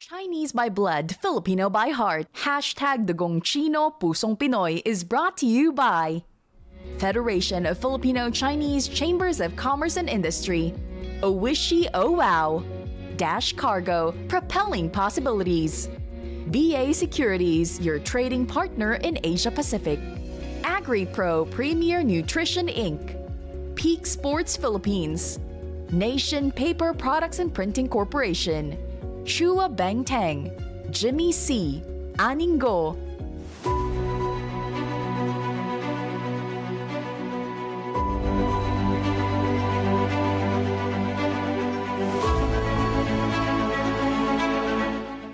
Chinese by blood, Filipino by heart. Hashtag Dugong Chino, Pusong Pinoy is brought to you by Federation of Filipino Chinese Chambers of Commerce and Industry. Owishi Oh Wow. Dash Cargo, propelling possibilities. BA Securities, your trading partner in Asia Pacific. AgriPro Premier Nutrition Inc. Peak Sports Philippines. Nation Paper Products and Printing Corporation. Chua Bangtang, Jimmy C, Aningo.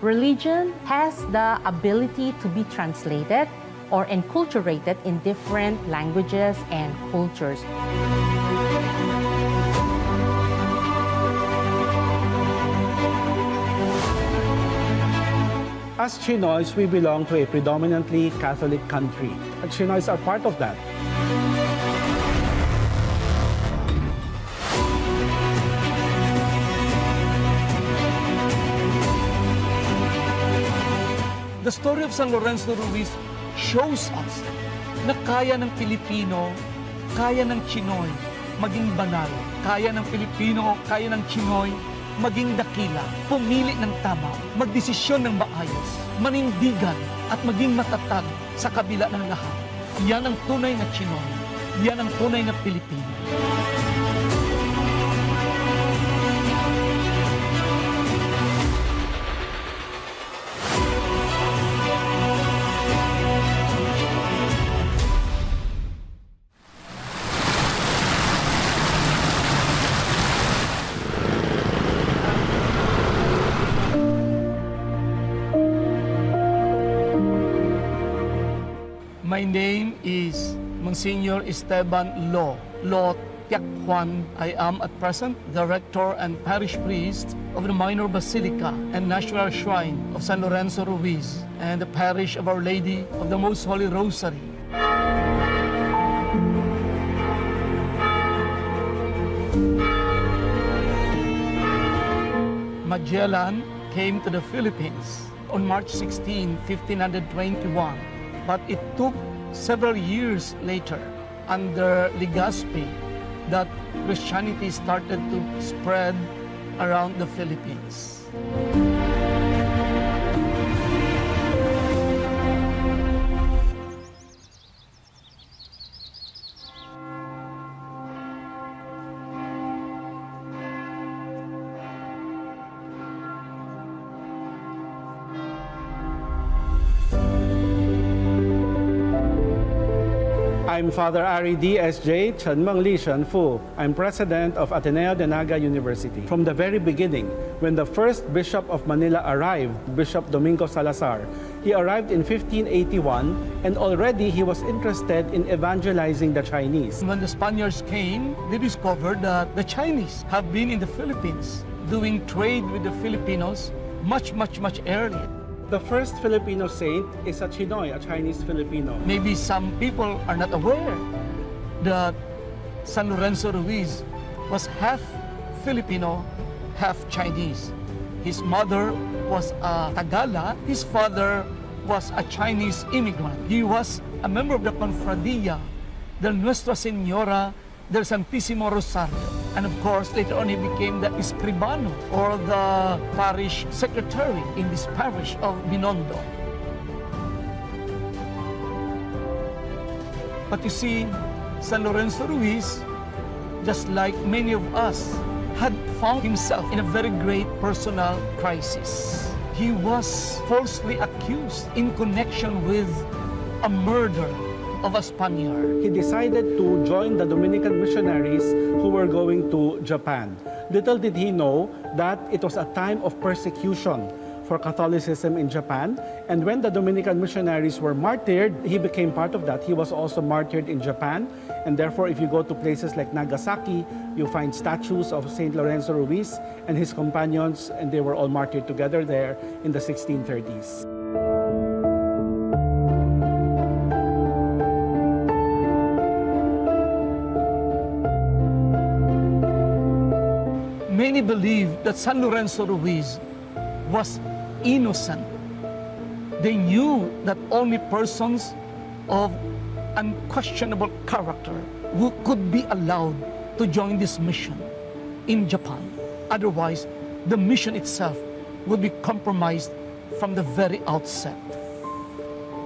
Religion has the ability to be translated or enculturated in different languages and cultures. As Chinoys, we belong to a predominantly Catholic country. Chinoys are part of that. The story of San Lorenzo Ruiz shows us na kaya ng Pilipino, kaya ng Chinoy maging banal. Kaya ng Pilipino, kaya ng Chinoy maging dakila, pumili ng tama, magdesisyon ng maayos, manindigan at maging matatag sa kabila ng lahat. Yan ang tunay na Chinoy. Yan ang tunay na Pilipino. My name is Msgr. Esteban Lo Tiak Juan. I am at present the Rector and Parish Priest of the Minor Basilica and National Shrine of San Lorenzo Ruiz and the Parish of Our Lady of the Most Holy Rosary. Magellan came to the Philippines on March 16, 1521. But it took several years later, under Legazpi, that Christianity started to spread around the Philippines. I'm Father Ari Dy, SJ,陈孟利神父. I'm president of Ateneo de Naga University. From the very beginning, when the first Bishop of Manila arrived, Bishop Domingo Salazar, he arrived in 1581 and already he was interested in evangelizing the Chinese. When the Spaniards came, they discovered that the Chinese have been in the Philippines doing trade with the Filipinos much earlier. The first Filipino saint is a Chinoy, a Chinese Filipino. Maybe some people are not aware that San Lorenzo Ruiz was half Filipino, half Chinese. His mother was a Tagala, his father was a Chinese immigrant. He was a member of the Confradia del Nuestra Señora del Santísimo Rosario. And of course, later on, he became the escribano or the parish secretary in this parish of Binondo. But you see, San Lorenzo Ruiz, just like many of us, had found himself in a very great personal crisis. He was falsely accused in connection with a murder of a Spaniard. He decided to join the Dominican missionaries who were going to Japan. Little did he know that it was a time of persecution for Catholicism in Japan. And when the Dominican missionaries were martyred, he became part of that. He was also martyred in Japan. And therefore, if you go to places like Nagasaki, you find statues of St. Lorenzo Ruiz and his companions, and they were all martyred together there in the 1630s. Many believe that San Lorenzo Ruiz was innocent. They knew that only persons of unquestionable character who could be allowed to join this mission in Japan. Otherwise, the mission itself would be compromised from the very outset.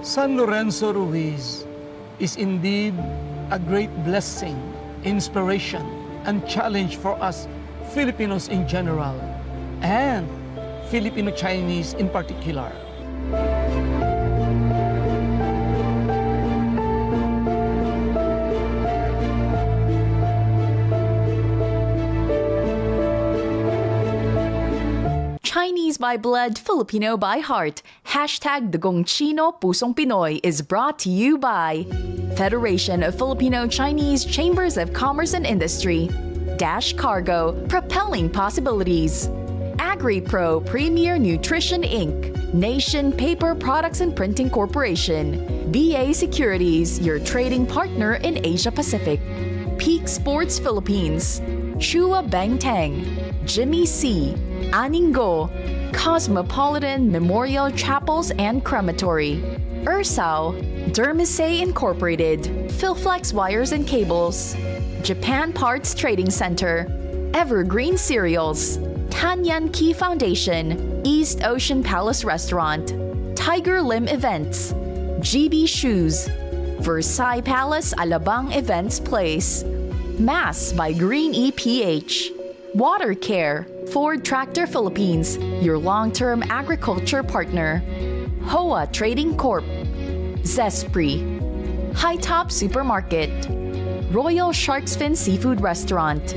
San Lorenzo Ruiz is indeed a great blessing, inspiration, and challenge for us Filipinos in general, and Filipino-Chinese in particular. Chinese by blood, Filipino by heart. Hashtag Dugong Chino Pusong Pinoy is brought to you by Federation of Filipino-Chinese Chambers of Commerce and Industry, Dash Cargo, Propelling Possibilities, AgriPro Premier Nutrition Inc., Nation Paper Products and Printing Corporation, BA Securities, your trading partner in Asia Pacific, Peak Sports Philippines, Chua Bang Tang, Jimmy C., Aningo, Cosmopolitan Memorial Chapels and Crematory, Ersao, Dermisay Incorporated, Philflex Wires and Cables, Japan Parts Trading Center, Evergreen Cereals, Tanyan Key Foundation, East Ocean Palace Restaurant, Tiger Lim Events, GB Shoes, Versailles Palace Alabang Events Place, Mass by Green EPH, Water Care, Ford Tractor Philippines, your long-term agriculture partner, Hoa Trading Corp, Zespri, High Top Supermarket, Royal Shark's Fin Seafood Restaurant,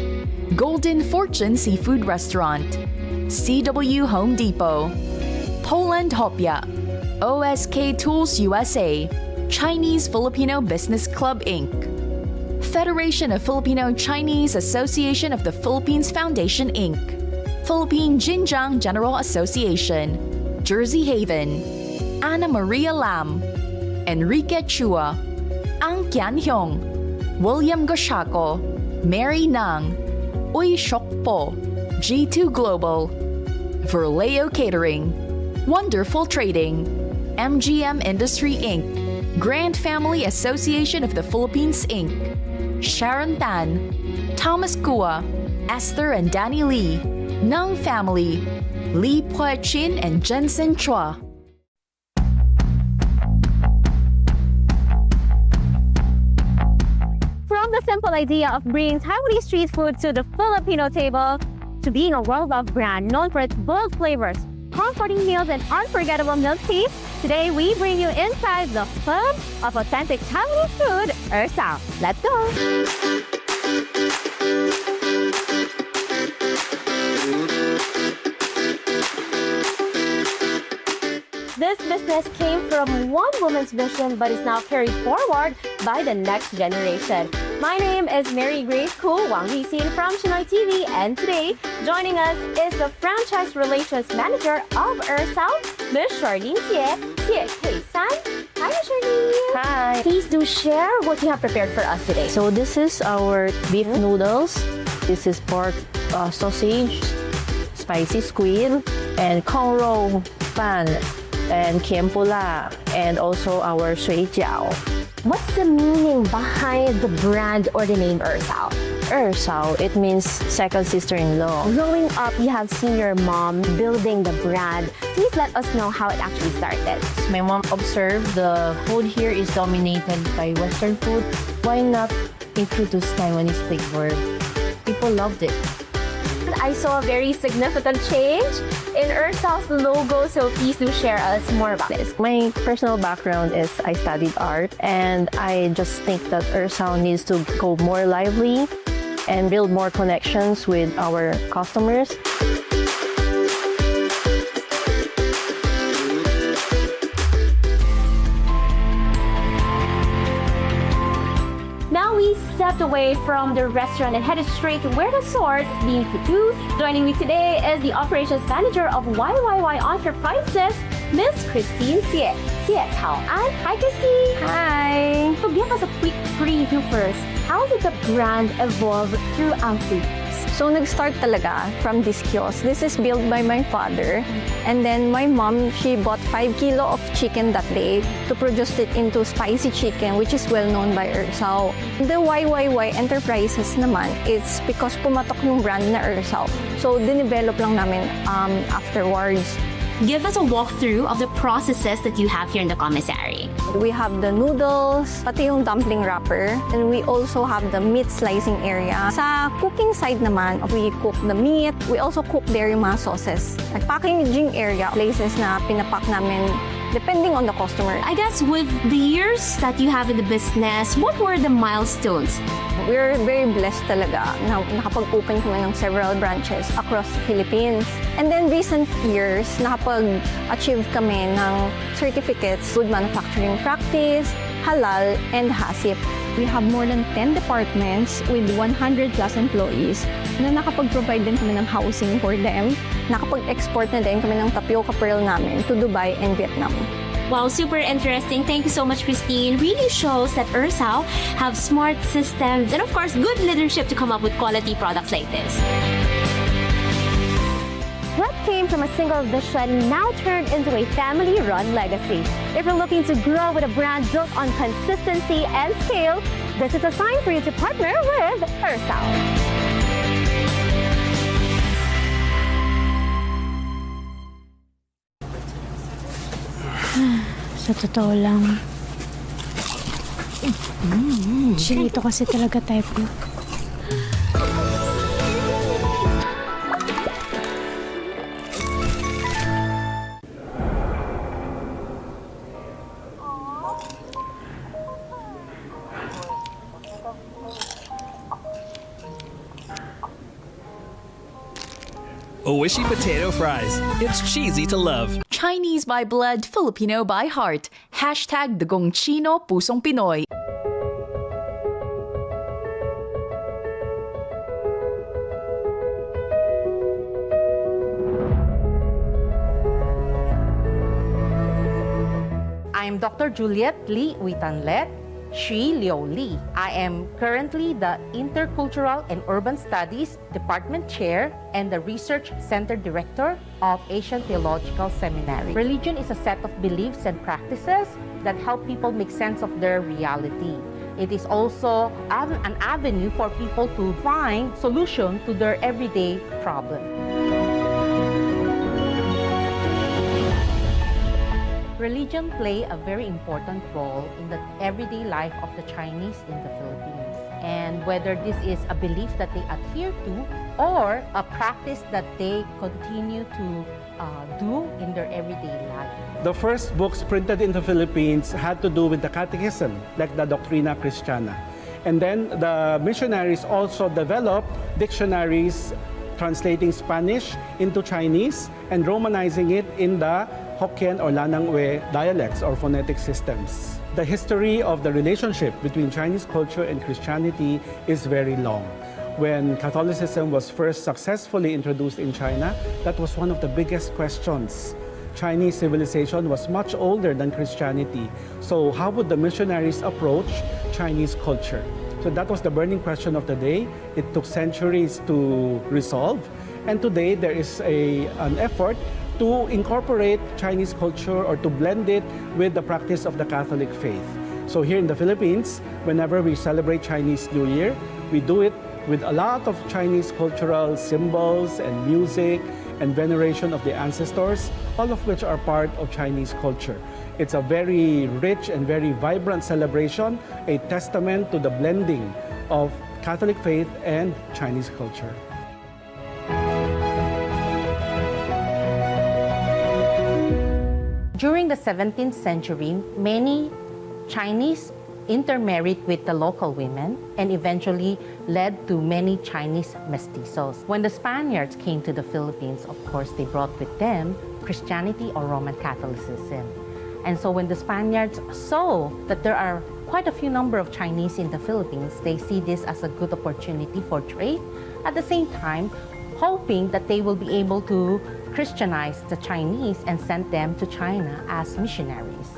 Golden Fortune Seafood Restaurant, CW Home Depot, Poland Hopia, OSK Tools USA, Chinese Filipino Business Club Inc., Federation of Filipino-Chinese Association of the Philippines Foundation Inc., Philippine Jinjiang General Association, Jersey Haven, Ana Maria Lam, Enrique Chua, Ang Kian Hyong, William Goshako, Mary Nang, Uy Shokpo, G2 Global, Verleo Catering, Wonderful Trading, MGM Industry Inc., Grand Family Association of the Philippines Inc., Sharon Tan, Thomas Kua, Esther and Danny Lee, Nung Family, Lee Pue Chin and Jensen Chua. From the simple idea of bringing Taiwanese street food to the Filipino table, to being a world-loved brand known for its bold flavors, comforting meals, and unforgettable milk tea, today we bring you inside the hub of authentic Taiwanese food, Ersao. Let's go! This business came from one woman's vision but is now carried forward by the next generation. My name is Mary Grace Koo Wang Huixin from Chinoy TV, and today joining us is the Franchise Relations Manager of Ersao, Ms. Charlene Hsieh. Hi, Charlene. Hi. Please do share what you have prepared for us today. So this is our beef noodles. This is pork sausage, spicy squid, and kong rou fan, and kiem pula, and also our shui jiao. What's the meaning behind the brand or the name Ersao? Ersao, it means second sister-in-law. Growing up, you have seen your mom building the brand. Please let us know how it actually started. My mom observed the food here is dominated by Western food. Why not introduce Taiwanese flavor? People loved it. I saw a very significant change in Ersao's logo, so please do share us more about this. My personal background is I studied art, and I just think that Ersao needs to go more lively and build more connections with our customers. Now we stepped away from the restaurant and headed straight to where the source is being produced. Joining me today is the operations manager of YYY Enterprises, Miss Christine Hsieh. Hsieh, hi, Christine. Hi! So give us a quick preview first. How did the brand evolve throughout the years? So nag-start talaga from this kiosk. This is built by my father. And then my mom, she bought 5 kilo of chicken that day to produce it into spicy chicken, which is well known by Ersao. The YYY Enterprises naman, it's because pumatok yung brand na Ersao. So dinevelop lang namin afterwards. Give us a walkthrough of the processes that you have here in the commissary. We have the noodles, pati yung dumpling wrapper, and we also have the meat slicing area. Sa cooking side naman, we cook the meat. We also cook there yung mga sauces. At packaging area, places na pinapack namin depending on the customer. I guess with the years that you have in the business, what were the milestones? We're very blessed talaga na nakapag-open kami ng several branches across the Philippines. And then recent years, nakapag-achieve kami ng certificates, good manufacturing practice, halal, and Hsieh. We have more than 10 departments with 100 plus employees na nakapag-provide din kami ng housing for them. Nakapag-export na din kami ng tapioca pearl namin to Dubai and Vietnam. Wow, super interesting. Thank you so much, Christine. Really shows that Ersao have smart systems and, of course, good leadership to come up with quality products like this. What came from a single vision now turned into a family-run legacy. If you're looking to grow with a brand built on consistency and scale, this is a sign for you to partner with Ersao. Sa totoo lang, Chinito kasi talaga type ko. Oishi potato fries. It's cheesy to love. Chinese by blood, Filipino by heart. Hashtag Dagong Chino, Pusong Pinoy. I'm Dr. Juliet Uytanlet, Hsieh Li. I am currently the Intercultural and Urban Studies Department Chair and the Research Center Director of Asian Theological Seminary. Religion is a set of beliefs and practices that help people make sense of their reality. It is also an avenue for people to find solution to their everyday problems. Religion play a very important role in the everyday life of the Chinese in the Philippines. And whether this is a belief that they adhere to or a practice that they continue to do in their everyday life. The first books printed in the Philippines had to do with the catechism, like the Doctrina Christiana. And then the missionaries also developed dictionaries translating Spanish into Chinese and Romanizing it in the Hokkien or Lanangwe dialects or phonetic systems. The history of the relationship between Chinese culture and Christianity is very long. When Catholicism was first successfully introduced in China, that was one of the biggest questions. Chinese civilization was much older than Christianity. So how would the missionaries approach Chinese culture? So that was the burning question of the day. It took centuries to resolve. And today there is an effort to incorporate Chinese culture or to blend it with the practice of the Catholic faith. So here in the Philippines, whenever we celebrate Chinese New Year, we do it with a lot of Chinese cultural symbols and music and veneration of the ancestors, all of which are part of Chinese culture. It's a very rich and very vibrant celebration, a testament to the blending of Catholic faith and Chinese culture. During the 17th century, many Chinese intermarried with the local women and eventually led to many Chinese mestizos. When the Spaniards came to the Philippines, of course, they brought with them Christianity or Roman Catholicism. And so when the Spaniards saw that there are quite a few number of Chinese in the Philippines, they see this as a good opportunity for trade. At the same time, hoping that they will be able to Christianize the Chinese and send them to China as missionaries.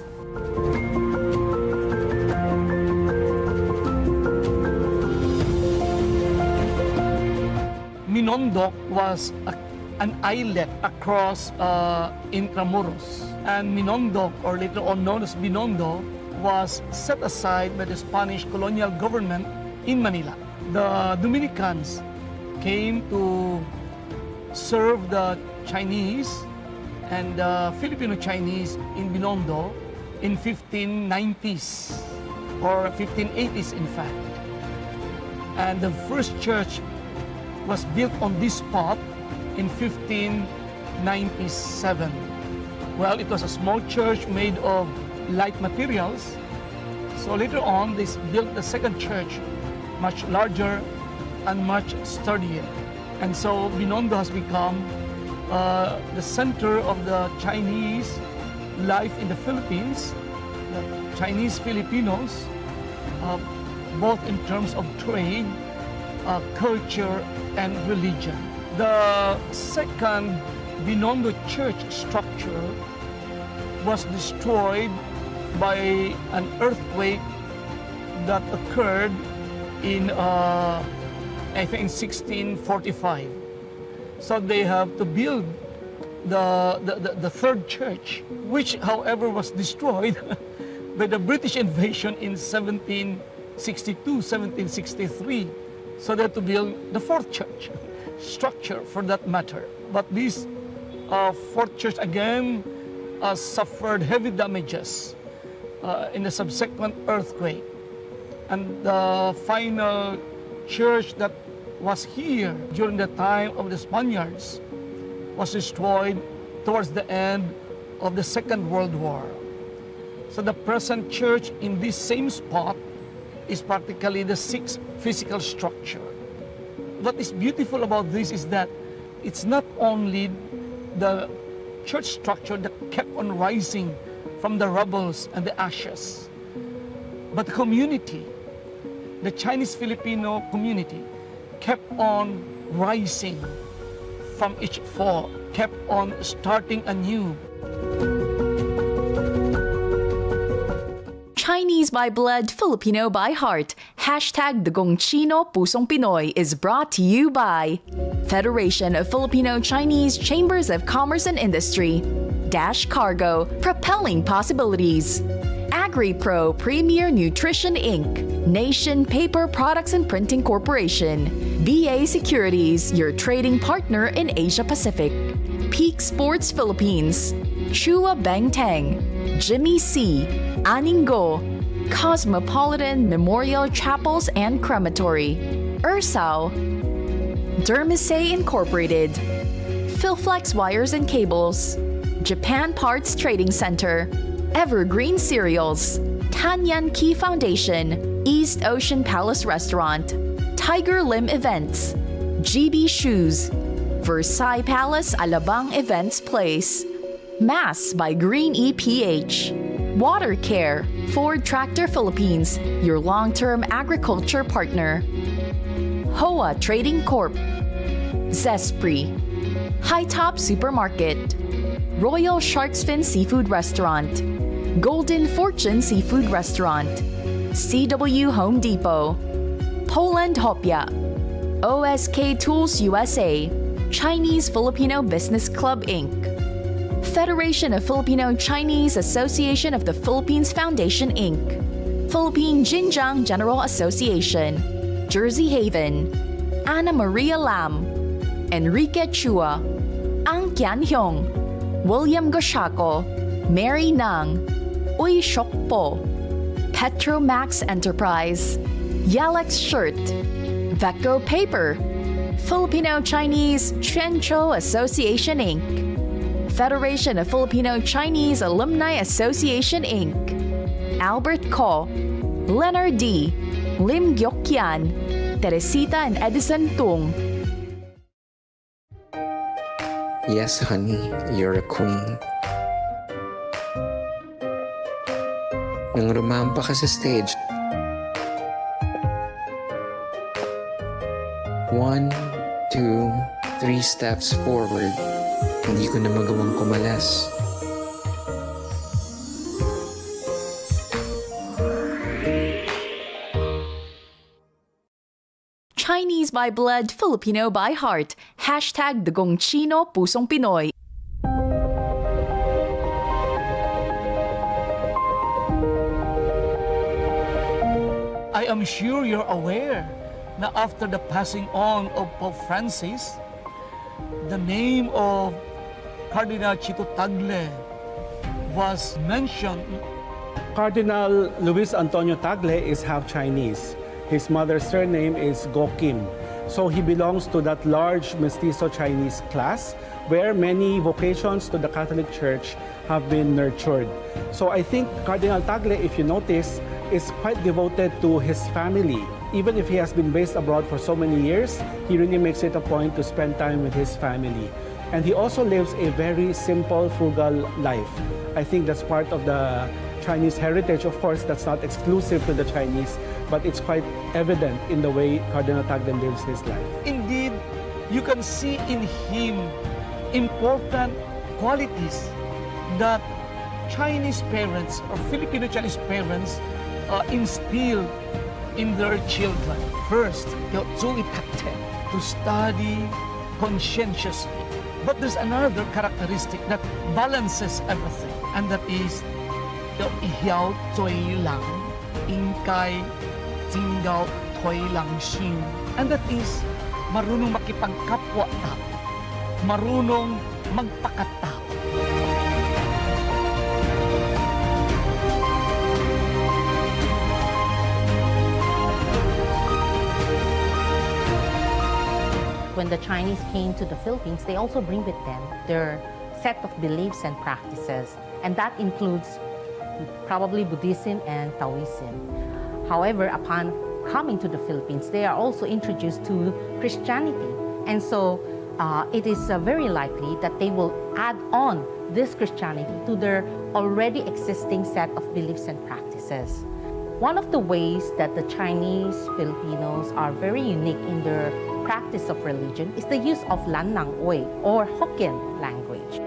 Binondo was an islet across Intramuros. And Binondo, or later on known as Binondo, was set aside by the Spanish colonial government in Manila. The Dominicans came to serve the Chinese and the Filipino Chinese in Binondo in 1590s or 1580s in fact. And the first church was built on this spot in 1597. Well, it was a small church made of light materials. So later on, they built the second church, much larger and much sturdier. And so Binondo has become the center of the Chinese life in the Philippines, the Chinese Filipinos, both in terms of trade, culture, and religion. The second Binondo church structure was destroyed by an earthquake that occurred in, I think, 1645. So they have to build the third church, which, however, was destroyed by the British invasion in 1762, 1763. So they had to build the fourth church structure for that matter. But this fourth church again suffered heavy damages in the subsequent earthquake. And the final church that was here during the time of the Spaniards was destroyed towards the end of the Second World War. So the present church in this same spot is practically the sixth physical structure. What is beautiful about this is that it's not only the church structure that kept on rising from the rubbles and the ashes, but the community, the Chinese Filipino community, kept on rising from each fall, kept on starting anew. Chinese by blood, Filipino by heart. Hashtag Dugong Chino Pusong Pinoy is brought to you by Federation of Filipino Chinese Chambers of Commerce and Industry, Dash Cargo, propelling possibilities, AgriPro Premier Nutrition Inc., Nation Paper Products and Printing Corporation, BA Securities, your trading partner in Asia Pacific, Peak Sports Philippines, Chua Bang Tang, Jimmy C, Aningo, Cosmopolitan Memorial Chapels and Crematory, Ersao, Dermisay Incorporated, Philflex Wires and Cables, Japan Parts Trading Center, Evergreen Cereals, Tanyan Key Foundation, East Ocean Palace Restaurant, Tiger Lim Events, GB Shoes, Versailles Palace Alabang Events Place, Mass by Green EPH, Water Care, Ford Tractor Philippines, your long-term agriculture partner, Hoa Trading Corp, Zespri, High Top Supermarket, Royal Shark's Fin Seafood Restaurant, Golden Fortune Seafood Restaurant, CW Home Depot, Poland Hopia, OSK Tools USA, Chinese Filipino Business Club Inc., Federation of Filipino Chinese Association of the Philippines Foundation Inc., Philippine Jinjiang General Association, Jersey Haven, Ana Maria Lam, Enrique Chua, Ang Kian Hyong, William Goshako, Mary Nang, Uy Shokpo, Petromax Enterprise, Yalex Shirt, Vecco Paper, Filipino Chinese Chuancho Association Inc., Federation of Filipino Chinese Alumni Association Inc., Albert Ko, Leonard D., Lim Gyokyan, Teresita and Edison Tung. Yes, honey, you're a queen. Nang rumampa ka sa stage, 1, 2, 3 steps forward, hindi ko na magawang kumalas. Chinese Chinese by blood, Filipino by heart. Hashtag Dugong Chino, Pusong Pinoy. I am sure you're aware na after the passing on of Pope Francis, the name of Cardinal Chito Tagle was mentioned. Cardinal Luis Antonio Tagle is half Chinese. His mother's surname is Go Kim. So he belongs to that large mestizo Chinese class where many vocations to the Catholic Church have been nurtured. So I think Cardinal Tagle, if you notice, is quite devoted to his family. Even if he has been based abroad for so many years, he really makes it a point to spend time with his family. And he also lives a very simple, frugal life. I think that's part of the Chinese heritage. Of course, that's not exclusive to the Chinese, but it's quite evident in the way Cardinal Tagle lives his life. Indeed, you can see in him important qualities that Chinese parents or Filipino Chinese parents instill in their children. First, to study conscientiously. But there's another characteristic that balances everything, and that is ihiao toy lang, ingkay Cignal toy lang xin. And that is marunong makipagkapwa-tao, marunong magpakatao. When the Chinese came to the Philippines, they also bring with them their set of beliefs and practices, and that includes probably Buddhism and Taoism. However, upon coming to the Philippines, they are also introduced to Christianity, and so it is very likely that they will add on this Christianity to their already existing set of beliefs and practices. One of the ways that the Chinese Filipinos are very unique in their practice of religion is the use of Lannang Oi, or Hokkien language.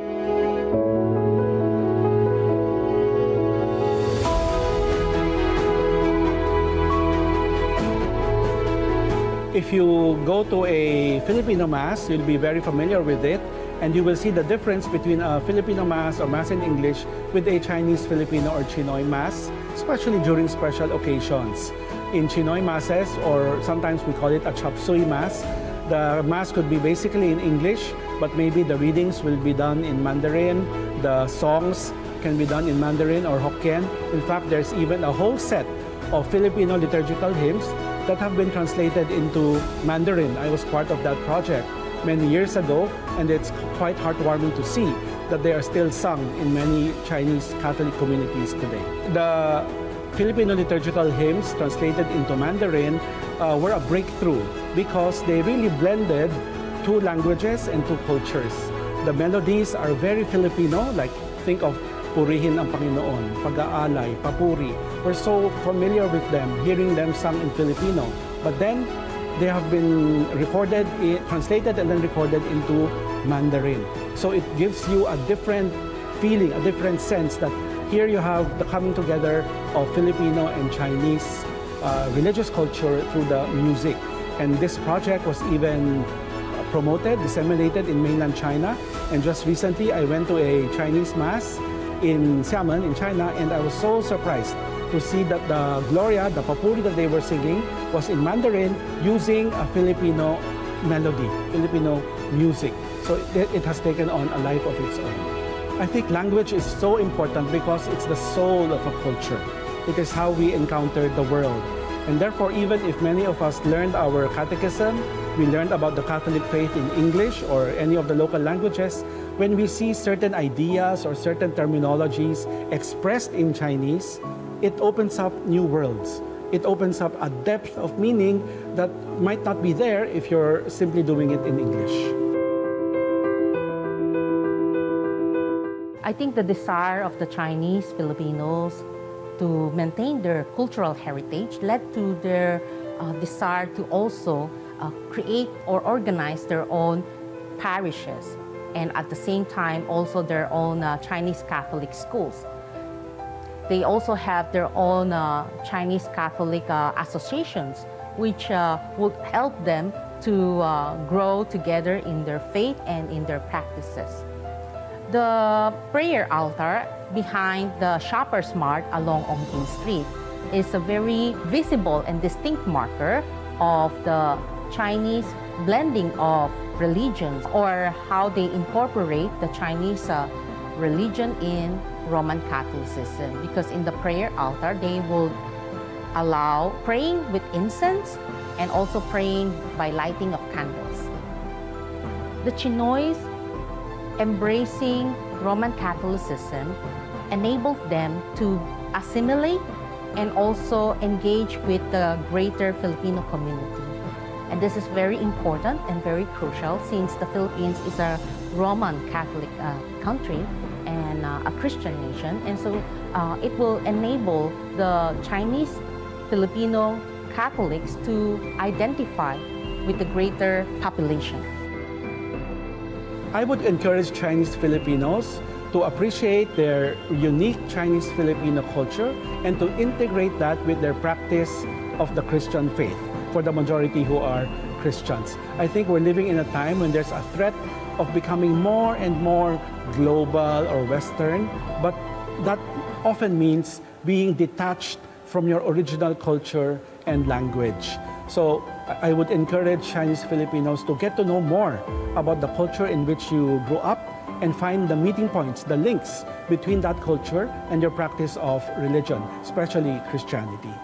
If you go to a Filipino Mass, you'll be very familiar with it, and you will see the difference between a Filipino Mass or Mass in English with a Chinese Filipino or Chinoy Mass, especially during special occasions. In Chinoy Masses, or sometimes we call it a chop suey Mass, the Mass could be basically in English, but maybe the readings will be done in Mandarin, the songs can be done in Mandarin or Hokkien. In fact, there's even a whole set of Filipino liturgical hymns that have been translated into Mandarin. I was part of that project many years ago, and it's quite heartwarming to see that they are still sung in many Chinese Catholic communities today. The Filipino liturgical hymns translated into Mandarin were a breakthrough because they really blended two languages and two cultures. The melodies are very Filipino, like think of Purihin ang Panginoon, Pag-aalay, Papuri. We're so familiar with them, hearing them sung in Filipino. But then they have been recorded, translated and then recorded into Mandarin. So it gives you a different feeling, a different sense that here you have the coming together of Filipino and Chinese religious culture through the music. And this project was even promoted, disseminated in mainland China. And just recently, I went to a Chinese Mass in Xiamen, in China, and I was so surprised to see that the Gloria, the Papuri that they were singing, was in Mandarin using a Filipino melody, Filipino music. So it has taken on a life of its own. I think language is so important because it's the soul of a culture. It is how we encounter the world. And therefore, even if many of us learned our catechism, we learned about the Catholic faith in English or any of the local languages, when we see certain ideas or certain terminologies expressed in Chinese, it opens up new worlds. It opens up a depth of meaning that might not be there if you're simply doing it in English. I think the desire of the Chinese Filipinos to maintain their cultural heritage led to their desire to also create or organize their own parishes, and at the same time also their own Chinese Catholic schools. They also have their own Chinese Catholic associations, which would help them to grow together in their faith and in their practices. The prayer altar behind the Shoppers Mart along Ong Tin Street is a very visible and distinct marker of the Chinese blending of religions, or how they incorporate the Chinese religion in Roman Catholicism. Because in the prayer altar, they will allow praying with incense and also praying by lighting of candles. The Chinoys embracing Roman Catholicism enabled them to assimilate and also engage with the greater Filipino community. And this is very important and very crucial, since the Philippines is a Roman Catholic country and a Christian nation. And so it will enable the Chinese Filipino Catholics to identify with the greater population. I would encourage Chinese Filipinos to appreciate their unique Chinese Filipino culture and to integrate that with their practice of the Christian faith for the majority who are Christians. I think we're living in a time when there's a threat of becoming more and more global or Western, but that often means being detached from your original culture and language. So I would encourage Chinese Filipinos to get to know more about the culture in which you grew up and find the meeting points, the links between that culture and your practice of religion, especially Christianity.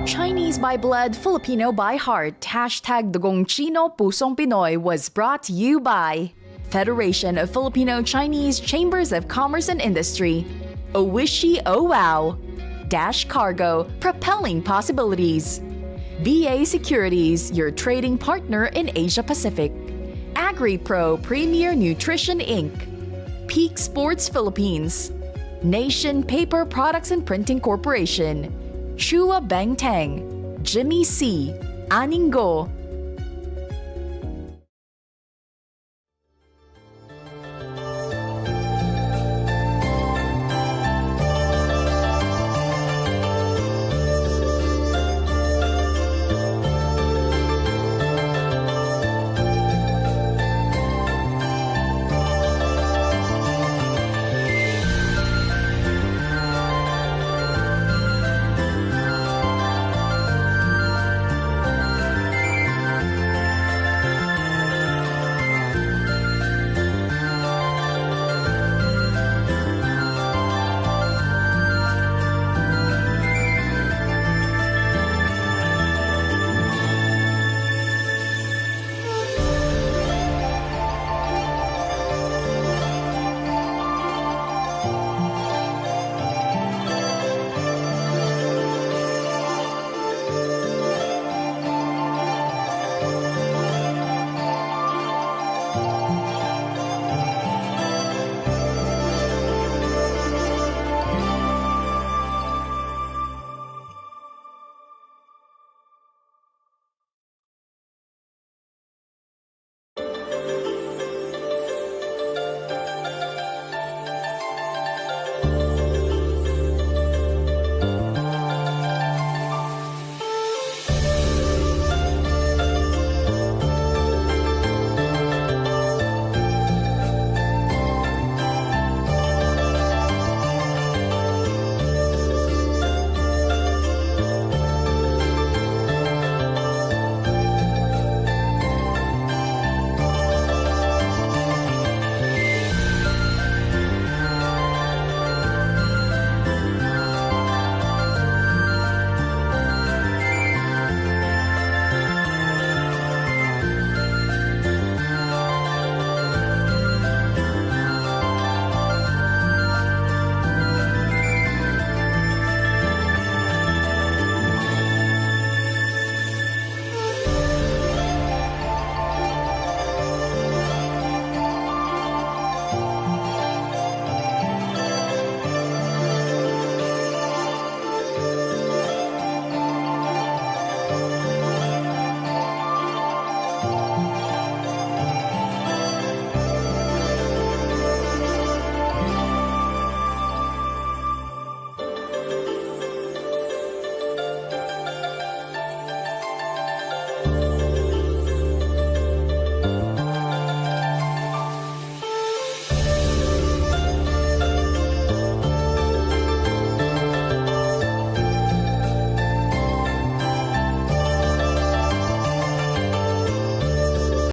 Chinese by blood, Filipino by heart, hashtag Dugong Chino Pusong Pinoy was brought to you by Federation of Filipino Chinese Chambers of Commerce and Industry, Owishi Oh Wow, Dash Cargo, propelling possibilities, BA Securities, your trading partner in Asia Pacific, AgriPro Premier Nutrition Inc., Peak Sports Philippines, Nation Paper Products and Printing Corporation, Chua Bang Tang, Jimmy C, Aningo,